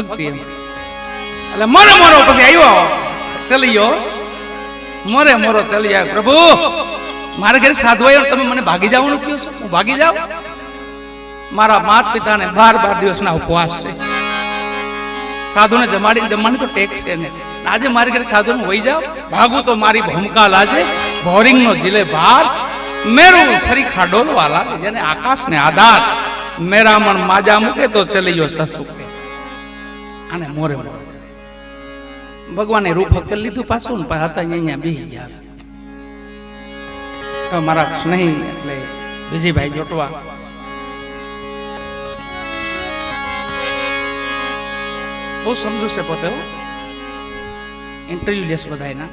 ભક્તિ એમ. એટલે મોરે મોરો પછી આવ્યો ચલિયો મોરે મોરો ચલી આવ્યો. પ્રભુ મારે ઘરે સાધુ આવ્યો, તમે મને ભાગી જવાનું કહો છો, હું ભાગી જાઉં? મારા માતા પિતાને 12 દિવસના ઉપવાસ છે. સાધુને જમવાની તો ટેક્સ છે ને. આજે મારી ઘરે સાધુને વહી જાવ, ભાગું તો મારી ભૂમકા લાજે, બોરિંગ નો જીલે ભાર, મેરું સરીખા ડોલવા લાગે, જેને આકાશ ને આધાર, મેરામણ માજા મૂકે તો ચલિયો સસુકે. અને મોરે મોરે ભગવાને રૂપ કરી લીધું પાછું ને હતા અહીંયા બેસી ગયા. મારા સ્નેહી એટલે વિજયભાઈ જોટવા બહુ સમજુ છે પોતે, ઇન્ટરવ્યુ લેસ બધાના,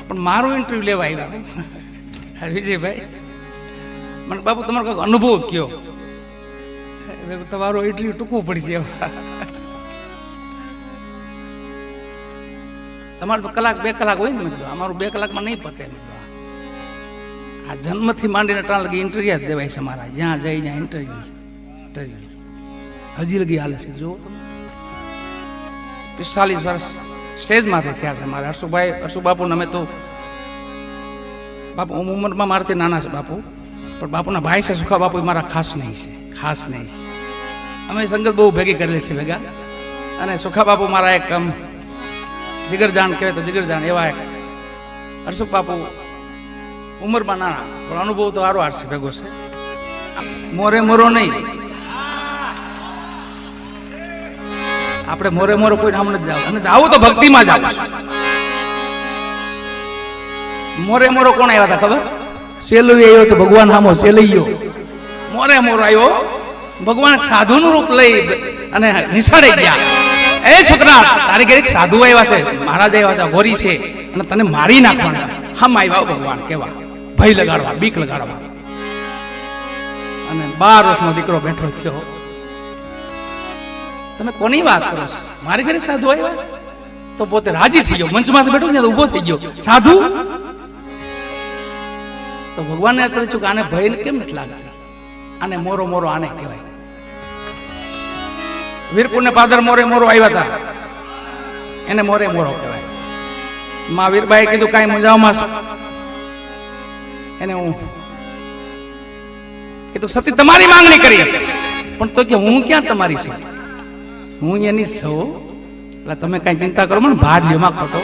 પણ મારું ઇન્ટરવ્યુ લેવા આવ્યા વિજયભાઈ. મને બાપુ તમારો કઈક અનુભવ કયો? તમારો ઇન્ટરવ્યુ ટૂંકવું પડશે, તમારે કલાક 2 કલાક હોય ને, અમારું 2 કલાકમાં નહીં પતે. આ જન્મથી માંડીને ટાણ લગી ઇન્ટરવ્યુ જ દેવાય છે મારા, જ્યાં જાય ત્યાં ઇન્ટરવ્યુ હજી લગી હાલે છે. જો તમે 45 વર્ષ સ્ટેજમાંથી થયા છે મારે. હર્ષુબાપુને અમે તો બાપુ ઉંમરમાં મારાથી નાના છે બાપુ, પણ બાપુના ભાઈ છે સુખા બાપુ, મારા ખાસ નહીં છે, ખાસ નહીં છે. અમે સંગત બહુ ભેગી કરેલી છે ભેગા. અને સુખા બાપુ મારા એક જીગરજાન કહેવાય તો જીગરજાન એવા એક. હર્ષુખ બાપુ ઉંમરમાં નાના પણ અનુભવ તો સારો છે ભેગો છે. મોરે મોરો નહીં, આપણે મોરે મોરો કોઈ નામ નથી જાવ, અને જાવું તો ભક્તિમાં જાવ. મોરે મોરો કોણ આવ્યા હતા ખબર? સેલું આવ્યો તો ભગવાન હામો સેલૈયો. મોરે મોરો આવ્યો ભગવાન સાધુનું રૂપ લઈ અને નિશાળે ગયા. એ છોકરા તારી ઘરે સાધુ આવ્યા છે, મહારાજ આવ્યા છે, ગોરી છે, અને તને મારી નાખવાના. હામ આવ્યા ભગવાન કેવા, ભય લગાડવા, બીક લગાડવા. અને 12 વર્ષનો દીકરો બેઠો થયો. તમે કોની વાત કરો છો? મારી ઘરે સાધુ આવ્યા છે? તો પોતે રાજી થઈ ગયો, મંચમાંથી બેઠો ત્યાં ઉભો થઈ ગયો. સાધુ? તો ભગવાનને અસર છું કે આને ભય કેમ નથી લાગતી? આને મોરો મોરો આને કહેવાય. વીરપુર ને પાદર મોરે મોરો આવ્યા હતા, એને મોરે મોરો કહેવાય. માં વીરબાઈ કીધું કાંઈ મુંજાવમાં એને હું કીધું સતી તમારી માંગણી કરી, પણ તો કે હું ક્યાં તમારી છું, હું એની સૌ, એટલે તમે કાંઈ ચિંતા કરો મને ભાર લ્યો માં ખોટો.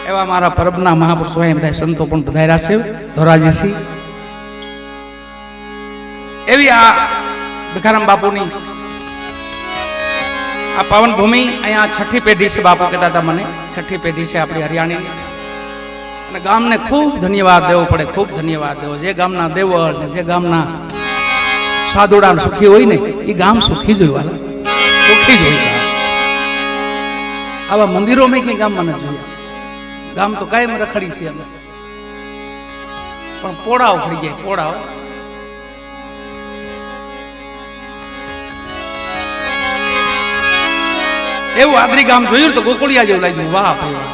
એવા મારા પરબના મહાપુરુષો એમ બધા સંતો પણ પધાર્યા છે ધોરાજીથી. એવી આ ભીખારામ બાપુની આ પાવન ભૂમિ, અહીંયા 6ઠી પેઢી છે બાપુ કહેતા હતા મને, 6ઠી પેઢી છે આપણી હરિયાણીની. અને ગામને ખૂબ ધન્યવાદ દેવો પડે, ખૂબ ધન્યવાદ દેવો. જે ગામના દેવળ ને જે ગામના સાધુડા સુખી હોય ને એ ગામ સુખી જ હોય, સુખી જ હોય. આવા મંદિરો મેં કઈ ગામમાં ન જોયા. ગામ તો કાયમ રખડી છે અમે, પણ પોળાઓ પડી ગયા, પોળાઓ. એવું આદરી ગામ જોયું તો ગોકુળિયા જેવું લાગ્યું. વાહ ભાઈ વાહ.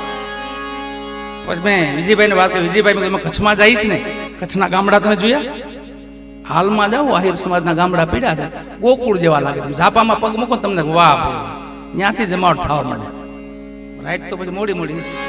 પછી મેં વિજયભાઈ ને વાત કરી, વિજયભાઈ તમે કચ્છમાં જઈશ ને, કચ્છના ગામડા તમે જોયા? હાલમાં જાઓ આહિર સમાજના ગામડા પીડ્યા છે, ગોકુળ જેવા લાગે. તમે ઝાપામાં પગ મૂકો તમને વાહ ભાઈ વાહ, ત્યાંથી જમાવટ થવા માંડે. રાત તો પછી મોડી